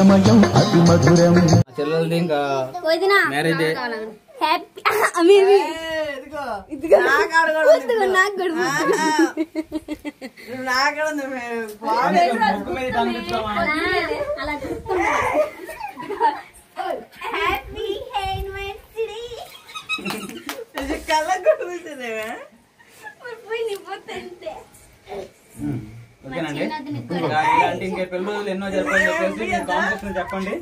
సమయం అతి మధురం. చెల్లెలది ఇంకా మ్యారేజ్ డే. ఓకేనండి, ఇలాంటి ఇంకా పెళ్లి రోజులు ఎన్నో జరపాలని చెప్పేసి కాంపిటీషన్ చెప్పండి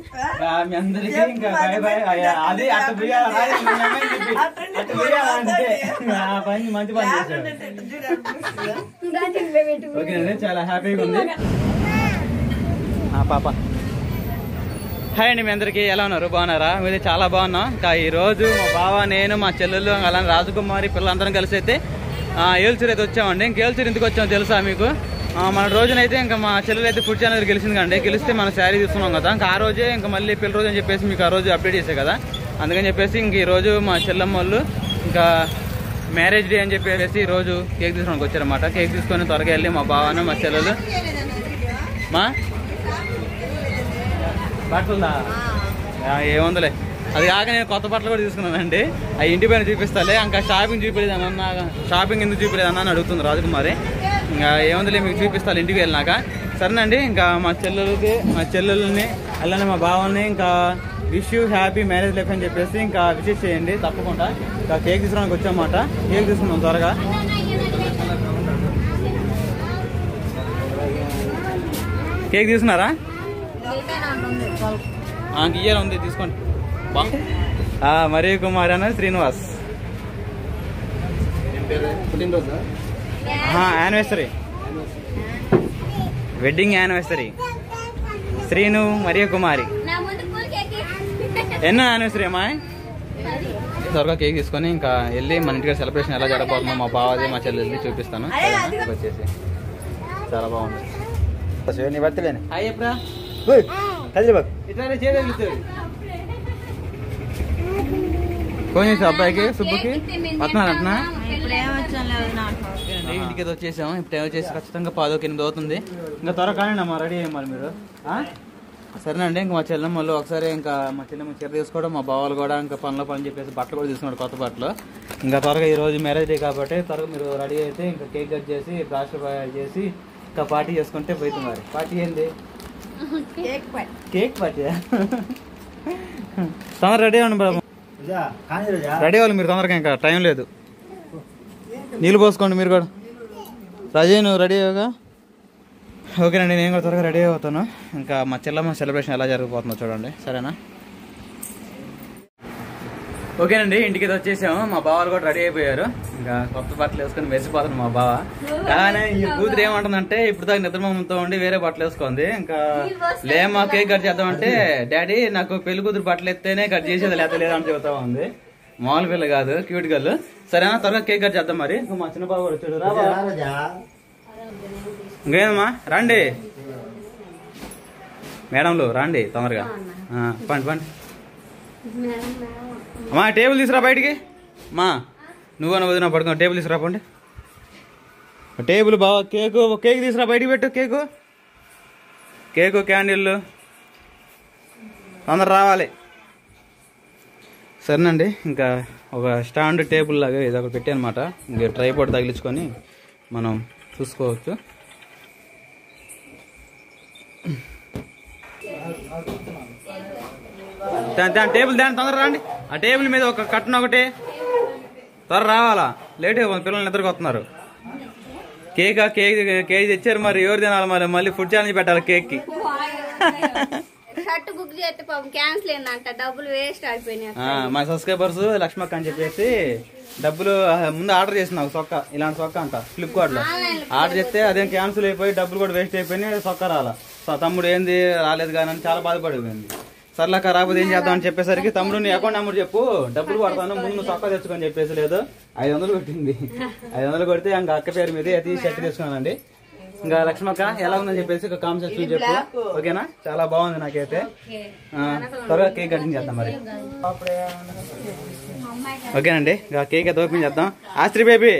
మీ అందరికి. ఇంకా బాయ్ బాయ్. అది అట్ట అంటే ఆ పని మంచి పని చేశారు. ఓకేనండి, చాలా హ్యాపీగా ఉంది. పాప హాయ్ అండి, మీ అందరికి ఎలా ఉన్నారు? బాగున్నారా? మీరు చాలా బాగున్నాం. ఇంకా ఈ రోజు మా బావ, నేను, మా చెల్లెలు, అలానే రాజకుమారి పిల్లలందరం కలిసి అయితే ఏల్చూరు అయితే వచ్చామండి. ఇంక ఏల్చూరు ఎందుకు వచ్చామో తెలుసా మీకు? మన రోజునైతే ఇంకా మా చెల్లెలు అయితే ఫుడ్ ఛానల్ గెలిచింది కండి. గెలిస్తే మనం శారీ తీసుకున్నాం కదా, ఇంకా ఆ రోజే ఇంకా మళ్ళీ పెళ్లి రోజు అని చెప్పేసి మీకు ఆ రోజు అప్డేట్ చేసే కదా, అందుకని చెప్పేసి ఇంక ఈ రోజు మా చెల్లమ్మ వాళ్ళు ఇంకా మ్యారేజ్ డే అని చెప్పేసి ఈ రోజు కేక్ తీసుకోవడానికి వచ్చారన్నమాట. కేక్ తీసుకొని త్వరగా వెళ్ళి మా బావను, మా చెల్లెలు, మా బట్టలుదా ఏముందలే, అది కాక నేను కొత్త బట్టలు కూడా తీసుకున్నానండి. అవి ఇంటి పైన చూపిస్తాలే. ఇంకా షాపింగ్ చూపించలేదు అన్న, షాపింగ్ ఎందుకు చూపించలేదు అన్న అని అడుగుతుంది రాజకుమారి. ఇంకా ఏముందిలే మీకు చూపిస్తాను ఇంటికి వెళ్ళినాక. సరేనండి, ఇంకా మా చెల్లెల్ని అలానే మా బావల్ని ఇంకా wish you happy marriage life అని చెప్పేసి ఇంకా విషెస్ చేయండి తప్పకుండా. ఇంకా కేక్ తీసుకోవడానికి వచ్చామన్నమాట. కేక్ తీసుకున్నాం త్వరగా. కేక్ తీసుకున్నారా? ఇయ్యాలి ఉంది, తీసుకోండి. మరి కుమార్ అన్న Srinivas anniversary, wedding anniversary Srinu మరియు కుమారి. ఎన్నో యానివర్సరీ అమ్మా? త్వరగా కేక్ తీసుకొని ఇంకా వెళ్ళి మన ఇంటికి సెలబ్రేషన్ ఎలా జరగబోతుందో మా బావది మా చెల్లెల్ని చూపిస్తాను. వచ్చేసి చాలా బాగుంది. నీ బర్త్డేనే హాయ్ ఎప్పుడా కొంచెం అబ్బాయికి సుబ్బుకి వస్తున్నాను. ఇంటికి అయితే వచ్చేసాము. ఇప్పుడు వచ్చేసి ఖచ్చితంగా 10:08 అవుతుంది. ఇంకా త్వరగా కానీ అమ్మా రెడీ అయ్యారు మీరు. సరేనండి, ఇంకా మా చెల్లెమ్మ వాళ్ళు ఒకసారి ఇంకా మా చెల్లెమ్మ చీర తీసుకోవడం, మా బావాలు కూడా ఇంకా పనిలో పని చెప్పేసి బట్టలు కూడా తీసుకున్నాడు, కొత్త బట్టలు. ఇంకా త్వరగా ఈ రోజు మ్యారేజ్ డే కాబట్టి త్వరగా మీరు రెడీ అయితే ఇంకా కేక్ కట్ చేసి బ్రాస్ట్ చేసి ఇంకా పార్టీ చేసుకుంటే పోతుంది. మరి పార్టీ ఏంది? Cake party. తొందర రెడీ అవ్వండి బాబు, రెడీ అవ్వాలి మీరు తొందరగా, ఇంకా టైం లేదు. నీళ్ళు పోసుకోండి మీరు కూడా. రజయ్ నువ్వు రెడీ అయ్యాగా? ఓకేనండి, నేను కూడా త్వరగా రెడీ అవుతాను. ఇంకా మా చెల్లమ్మ సెలబ్రేషన్ ఎలా జరగబోతుందో చూడండి, సరేనా? ఓకేనండి, ఇంటికి వచ్చేసాము. మా బావాలు కూడా రెడీ అయిపోయారు. ఇంకా కొత్త బట్టలు వేసుకొని మెరిసిపోతాను మా బావ. కానీ ఈ కూతురు ఏమంటుందంటే ఇప్పుడు దాకా నిద్రమతో ఉండి వేరే బట్టలు వేసుకుంది. ఇంకా లేమా కేక్ కట్ చేద్దామంటే డాడీ నాకు పెళ్లి కూతురు బట్టలు ఎత్తేనే కట్ చేసేది, లేకపోతే లేదని చెబుతా ఉంది. మామూలు పిల్ల కాదు, క్యూట్ గర్ల్. సరేనా, త్వరగా కేక్ కట్ చేద్దాం. మరి ఇంకా మా చిన్న బాబు కూడా వచ్చాడు. ఇంకేమమ్మా రండి మేడంలు, రండి తొందరగా. పండి పండి అమ్మా, టేబుల్ తీసుకురా బయటికి. మా నువ్వన్నా వదిన పడుకో, టేబుల్ తీసుకురా పండి. టేబుల్ బాగా కేక్ తీసుకురా బయటికి పెట్టు. కేకు క్యాండిల్ అందరు రావాలి. సరేనండి, ఇంకా ఒక స్టాండ్ టేబుల్ లాగా ఇది ఒకటి పెట్టి అనమాట. ఇంకా ట్రైపోర్డ్ తగిలించుకొని మనం చూసుకోవచ్చు. టేబుల్ దాని తొందర రండి. ఆ టేబుల్ మీద ఒక కట్టను ఒకటి త్వర రావాలా, లేట్ అయిపోతుంది, పిల్లలు నిద్రకు వస్తున్నారు. కేక్ తెచ్చారు, మరి ఎవరు తినాలి? మరి మళ్ళీ ఫుడ్ ఛాలెంజ్ పెట్టాలి కేక్ కి. మా సబ్స్క్రైబర్స్ లక్ష్మక్క అని చెప్పేసి డబ్బులు ముందు ఆర్డర్ చేసిన సొక్క, ఇలాంటి సొక్క అంట ఫ్లిప్కార్ట్ లో ఆర్డర్ చేస్తే అదేం క్యాన్సిల్ అయిపోయి డబ్బులు కూడా వేస్ట్ అయిపోయినాయి. సొక్క రాలా. తమ్ముడు ఏంది రాలేదు కానీ చాలా బాధపడిపోయింది. సర్లేక రాకపోతే ఏం చేద్దాం అని చెప్పేసరికి తమ్ముడు నీ అకౌంట్ నెంబర్ చెప్పు, డబ్బులు కొడతాను, ముందు నువ్వు సొక్క తెచ్చుకొని చెప్పేసి లేదు. 500 కొట్టింది. 500 కొడితే ఇంకా అక్క పేరు మీద అది షర్ట్ తీసుకున్నానండి. ఇంకా లక్ష్మక్క ఎలా ఉందని చెప్పేసి ఒక కామెంట్ సెక్షన్ చెప్పు, ఓకేనా? చాలా బాగుంది నాకైతే. త్వరగా కేక్ కటింగ్ చేద్దాం మరి, ఓకేనండి? ఇంకా కేక్ అయితే ఓపెన్ చేద్దాం. ఆస్త్రి బేబీ,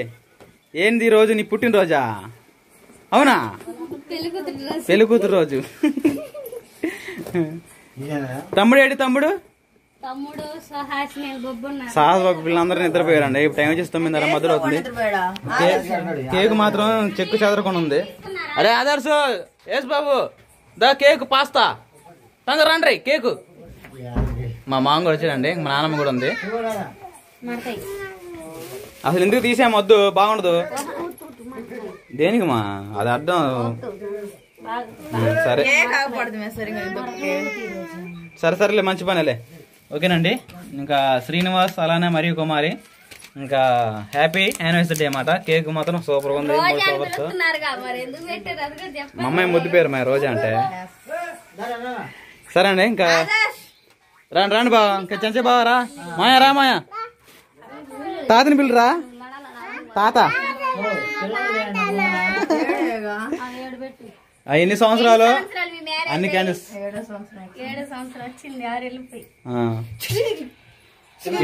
ఏంది రోజు నీ పుట్టినరోజా? అవునా, పెళ్లి కూతురు రోజు. తమ్ముడు ఏడి తమ్ముడు తమ్ముడు సహాస్ వీళ్ళందరూ నిద్రపోయారండి. ఇప్పుడు టైం వచ్చేసి 9:30 మధ్యలో అవుతుంది. కేక్ మాత్రం చెక్కు చెదరకుండా ఉంది. అరే ఆదర్శ్ ఏస్ బాబు దా కేక్ పాస్తా తొందర రండి కేకు. మా మామ కూడా వచ్చాడండి, మా నాన్నమ్మ కూడా ఉంది. అసలు ఎందుకు తీసాము, వద్దు బాగుండదు. దేనికి మా అది అర్థం. సరే సరే సరేలే మంచి పనిలే. ఓకేనండి. ఇంకా శ్రీనివాస్ అలానే మరియు కుమారి ఇంకా హ్యాపీ యానివర్సరీ అన్నమాట. కేక్ మాత్రం సూపర్ ఉంది. మా అమ్మాయి ముద్దు పేరు మా రోజా అంటే. సరే అండి ఇంకా రండి రండి బావా. ఇంకా చెంచే బావా రా. మాయా రా మాయా. తాతని పిల్లరా తాత. ఎన్ని సంవత్సరాలు అన్ని క్యాండిల్స్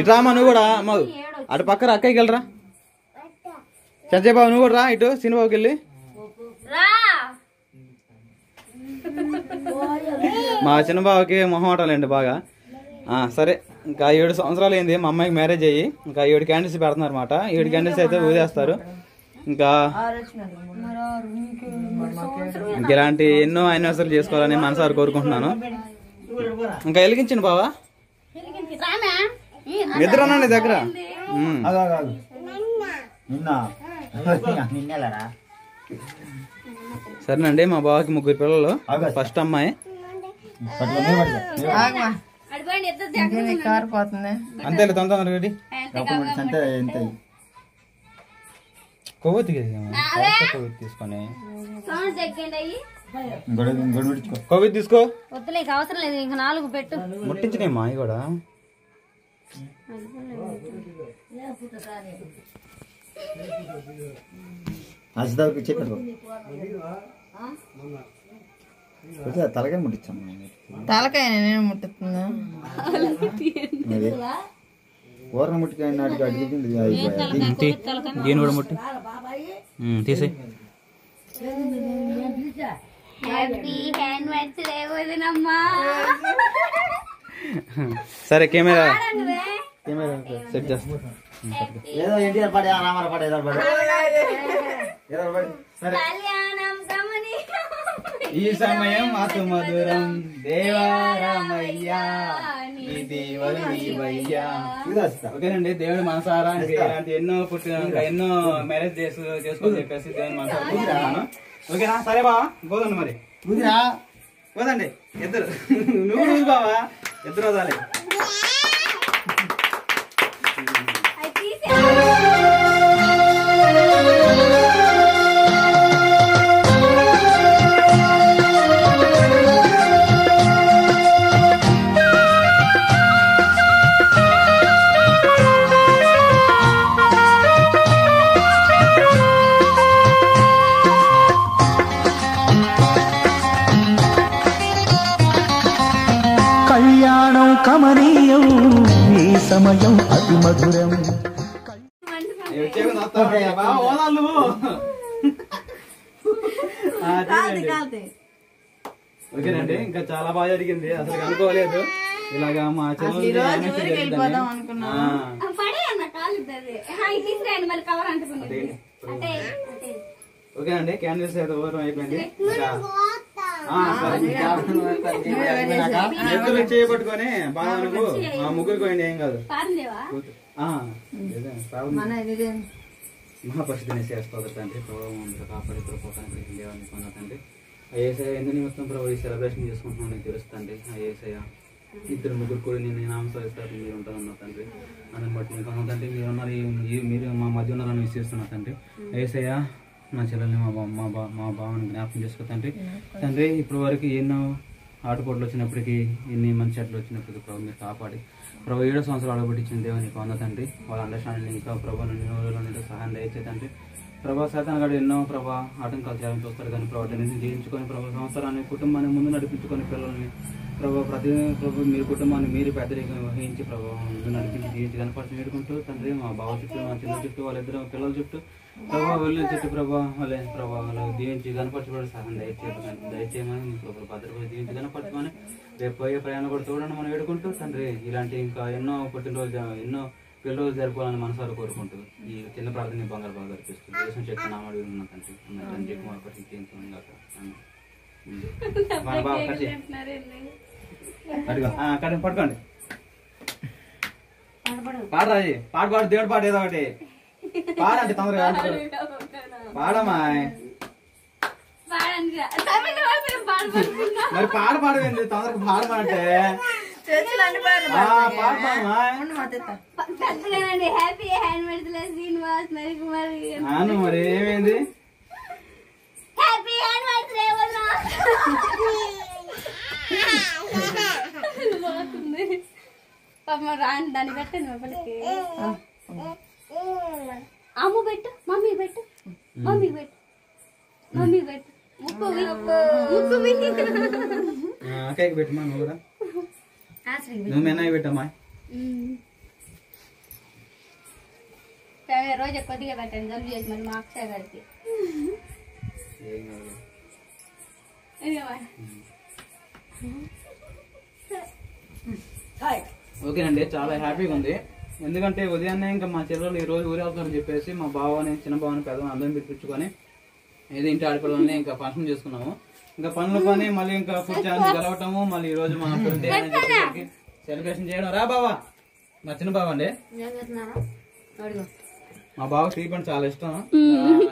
ఇట్రామా నువ్వు కూడా. అమ్మ అటు పక్కన అక్కడికి వెళ్ళరా. చంచే బాబు నువ్వు కూడా రా ఇటు సినిమాకి వెళ్ళి. మా చిన్న బావకి మొహమాటాలండి బాగా. సరే ఇంకా 7 సంవత్సరాలు అయింది మా అమ్మాయికి మ్యారేజ్ అయ్యి. ఇంకా 7 క్యాండిల్స్ పెడుతున్నారు అనమాట. 7 క్యాండిల్స్ అయితే ఊదేస్తారు. ఇంకా ఇలాంటి ఎన్నో యానివర్సరీలు చేసుకోవాలని మనసారి కోరుకుంటున్నాను. ఇంకా వెలిగించండి బావా. నిద్ర నీ దగ్గర. సరేనండి. మా బావకి 3 పిల్లలు. ఫస్ట్ అమ్మాయి అంతే తొందర రెడీ. కొవ్వొత్తి తీసుకొని కొవ్వొత్తి తీసుకో. అవసరం లేదు ఇంకా 4 పెట్టు. ముట్టించినాయి మా కూడా. తలకాయ ముట్టించాం. తలకాయ నేను ముట్టుతున్నా. ఊరన ముట్టికాయ నాటికి అడిగింది. దీని కూడా ముట్టి తీసే. సరే కెమెరా సెట్ చేస్తా. ఏదో ఎన్టీఆర్ పాడే రామారా పాడే ఏదో పాడే. ఈ సమయం అతి మధురం దేవారామయ్యా ఓకేనండి. దేవుడు మనసారా ఇలాంటి ఎన్నో ఎన్నో మ్యారేజ్ చేసుకోని చెప్పేసి దేవుడు మనసారా. ఓకేనా సరే బావా పోదండి మరి. పోదండి ఇద్దరు. నువ్వు బావా ఇద్దరు వదాలి. కళ్యాణం కమనీయం ఈ సమయం అతి మధురం. ఓకేనండి. ఇంకా చాలా బాగా జరిగింది. అసలు అనుకోలేదు ఇలాగా మా ఓకేనండి. క్యాండిల్స్ అయితే ఓవరం అయిపోయింది. ఎత్తులు చేయబట్టుకొని బాగా మా ముగ్గురికి పోయింది ఏం కాదు. మహాపరిస్థితిని చేస్తారు తండ్రి ప్రభావం కాపాడి ప్రభుత్వానికి దేవాన్ని పొందండి. ఏసయ్య ఎందు నిమిత్తం ప్రభు ఈ సెలబ్రేషన్ చేసుకుంటున్నాను నీకు తెలుస్తుంది. ఏసయ్య 2-3 కూడా నేను నామస్కరిస్తారు మీరు ఉంటారన్న తండ్రి. అందుని బట్టి మీకు అన్నదంటే మీరున్నారు, మీరు మా మధ్య ఉన్నారని విశ్వసిస్తున్నా తండ్రి. ఏసయ్య నా చెల్లెల్ని మా భావాన్ని జ్ఞాపకం చేసుకో తండ్రి. తండ్రి ఇప్పుడు వరకు ఎన్నో ఆటుపోట్లు వచ్చినప్పటికీ ఎన్ని మంచి చెట్లు వచ్చినప్పటికీ ప్రభు మీరు కాపాడి ప్రభు 7 సంవత్సరాలు అడగబట్టించిన దేవుని నీకు తండ్రి. వాళ్ళ అండర్స్టాండింగ్ ఇంకా ప్రభు నుండి సహాయం దయచే తండ్రి. ప్రభా శాతాన్ని గడు ఎన్నో ప్రభా ఆటంకాలు చేయాలని చూస్తారు కానీ ప్రభావ జయించుకొని ప్రభావ సంవత్సరాన్ని కుటుంబాన్ని ముందు నడిపించుకొని పిల్లల్ని ప్రభావ ప్రభు మీరు కుటుంబాన్ని మీరు పెద్దరికం వహించి ప్రభావం ముందు నడిపించి జీవించి కనపరిచి వేడుకుంటూ తండ్రి మా బావ చుట్టూ మా చిన్న చుట్టూ వాళ్ళిద్దరు పిల్లల చుట్టూ ప్రభావ వెళ్ళిన చుట్టూ ప్రభావ వాళ్ళే ప్రభావాలు దీవించి కనపరచబడి సహాయం దయచేయమని ప్రభావ భద్రపడి దీవించి కనపరచమని రేపు పోయే ప్రయాణం కూడా చూడండి మనం వేడుకుంటూ తండ్రి ఇలాంటి ఇంకా ఎన్నో పుట్టినరోజు ఎన్నో పెళ్లి జరుపుకోవాలని మనసారి కోరుకుంటూ ఈ చిన్న ప్రార్థన బంగారు బాగా అర్పిస్తుంది దేశం శక్తి నామాడు ఉన్న తండ్రి తండ్రి కుమార్ పట్టుకోండి పాడరాజీ పాడు దేవుడు పాట ఏదో ఒకటి పాడండి తొందరగా పాడమ్మా మరి పాడవేంది తొందరగా పాడమంటే మరి ఏమైంది రాని దాన్ని పెట్టండి అమ్మ పెట్టు మమ్మీ పెట్టు మమ్మీ పెట్టు మమ్మీ పెట్టు కేక్ పెట్టమ్మా నువ్వు కూడా నువ్వు మెన్నవి పెట్టమ్మా రోజు కొద్దిగా పెట్టండి జల్బు చేసి మరి మా అక్షయ గారికి ఓకేనండి చాలా హ్యాపీగా ఉంది ఎందుకంటే ఉదయాన్నే ఇంకా మా చెల్లెలు ఈ రోజు ఊరి వెళ్తారని చెప్పేసి మా బావని చిన్న బావని పెద్దవాని అందరం పిలిపించుకొని ఏదో ఇంటి ఆడపిల్లల్ని ఇంకా ఫంక్షన్ చేసుకున్నాము ఇంకా పనుల పని మళ్ళీ ఇంకా ఫుడ్ ఛానల్ గెలవటము మళ్ళీ ఈ రోజు మనం సెలబ్రేషన్ చేయడం రా బావా మా చిన్న బావ అండి మా బావ స్వీట్ పండు చాలా ఇష్టం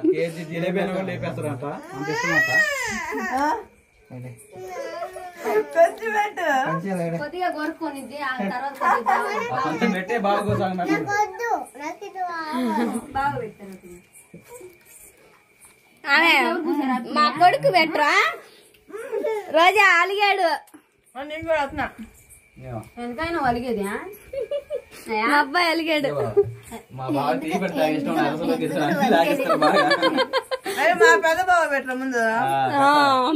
కేజీ జిలేబీ అని కూడా లేపేస్తారంట అంత ఇష్టం అంట కొద్దిగా కోరుకొని కొంచెం పెట్టే బాగా కోసం బాగా పెట్టారు మా కొడుకు పెట్టరా రోజా అలిగాడు నేను కూడా వస్తున్నా ఎంతైనా అలిగేది అబ్బాయి అలిగాడు మా బావ టీ పెడతా ఇష్టం బాగా మా పెద్ద బావ పెట్టరా ముందు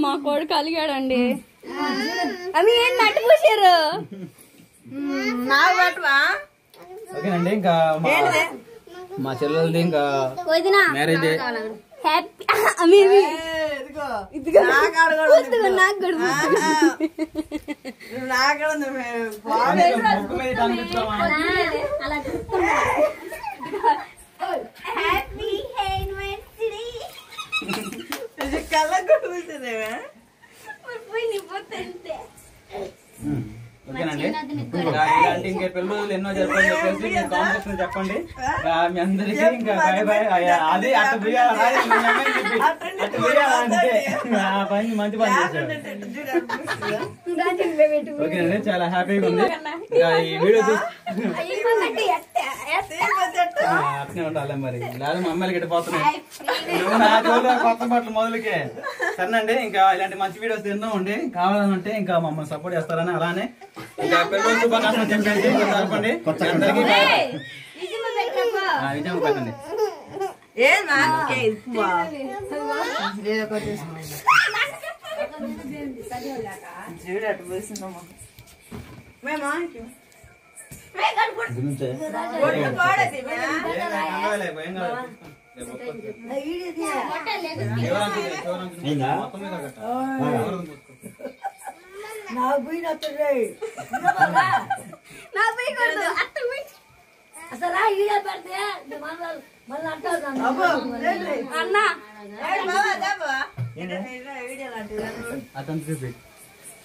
మా కొడుకు అలిగాడండి అవి ఏం నట్టు పూసారు నాకు పెట్టవా ఓకేనండి ఇంకా మా చెల్లెలది ఇంకా మ్యారేజ్ కళ్ళ కూడా పూసేదేవే ఓకేనండి ఇలాంటి ఇంకా పెళ్లి రోజులు ఎన్నో జరపాలని చెప్పేసి కాంపిటీషన్ చెప్పండి మీ అందరికీ ఇంకా బాయ్ బాయ్ అది అటు అంటే పని మంచి పని చేశారు ఓకేనండి చాలా హ్యాపీగా ఉంది ఇంకా ఈ వీడియో అట్నే ఉండాలి మరి లేదా మా అమ్మాయిలకి ఎట్టిపోతున్నాయి కొత్త బట్టలు మొదలుకే సరేనండి ఇంకా ఇలాంటి మంచి వీడియోస్ ఎన్నో ఉండి కావాలంటే ఇంకా మమ్మల్ని సపోర్ట్ చేస్తారని అలానే ఇంకా పెళ్లి శుభాకాంక్షలు చెప్పేసి చెప్పండి అందరికీ విజయం పెట్టండి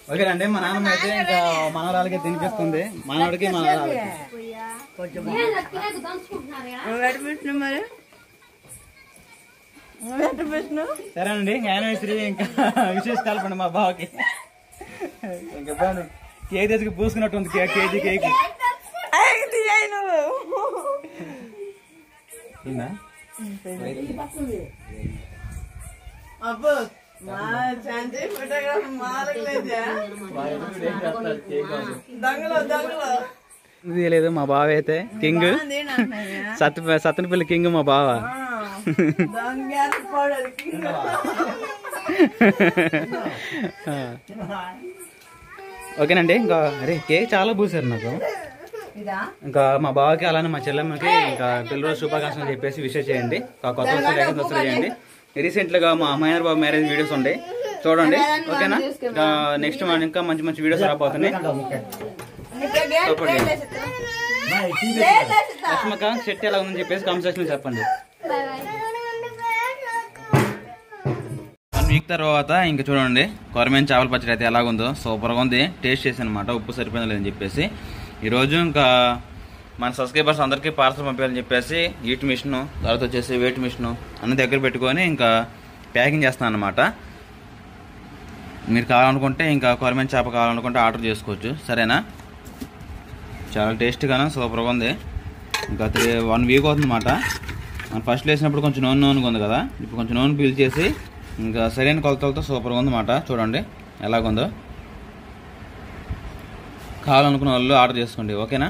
ఓకేనండి మా నాన్నమ్మ అయితే ఇంకా మనవరాలకి తినిపిస్తుంది మనవాడికి మనవరాలకి సరేనండి యానివర్సరీ ఇంకా విశేషాలు పండి మా బావకి ఇంకా కేక్ తెచ్చుకు పూసుకున్నట్టుంది కేజీ కేక్ అబ్బో మా శాంతి ఫోటోగ్రాఫ్ మారలేదా దొంగలో ఇది లేదు మా బావ అయితే కింగ్ సత్తనపల్లి కింగ్ మా బావ ఓకేనండి ఇంకా అరే కేక్ చాలా పూసారు నాకు ఇంకా మా బావకి అలానే మా చెల్లెమ్మకి ఇంకా పెళ్లి రోజు శుభాకాంక్షలు చెప్పేసి విషయం చేయండి కొత్త వస్తువులు చేయండి రీసెంట్ గా మా మైనర్ బాబు మ్యారేజ్ వీడియోస్ ఉంటాయి చూడండి ఓకేనా. నెక్స్ట్ మనం ఇంకా మంచి మంచి వీడియోస్ రాబోతున్నాయి. లక్ష్మక్క షర్ట్ ఎలా ఉందని చెప్పేసి కామెంట్ సెక్షన్ లో చెప్పండి. Bye bye. 1 వీక్ తర్వాత ఇంకా చూడండి కొరమేన్ చేపల పచ్చడి అయితే ఎలాగుందో సూపర్గా ఉంది. టేస్ట్ చేసాను అనమాట, ఉప్పు సరిపోయింది లేదని చెప్పేసి. ఈరోజు ఇంకా మన సబ్స్క్రైబర్స్ అందరికీ పార్సల్ పంపించాలని చెప్పేసి హీట్ మిషన్ తర్వాత వచ్చేసి వెయిట్ మిషన్ అన్ని దగ్గర పెట్టుకొని ఇంకా ప్యాకింగ్ చేస్తాను అనమాట. మీరు కావాలనుకుంటే ఇంకా కొరమేన్ చేప కావాలనుకుంటే ఆర్డర్ చేసుకోవచ్చు, సరేనా. చాలా టేస్ట్గాను సూపర్గా ఉంది. ఇంకా 1 వీక్ అవుతుందన్నమాట. మనం ఫస్ట్ వేసినప్పుడు కొంచెం నూనెగా ఉంది కదా, ఇప్పుడు కొంచెం నూనె పీల్చేసి ఇంకా సరైన కొలతలతో సూపర్గా ఉందన్నమాట. చూడండి ఎలాగుందో. కావాలనుకున్న వాళ్ళు ఆర్డర్ చేసుకోండి, ఓకేనా.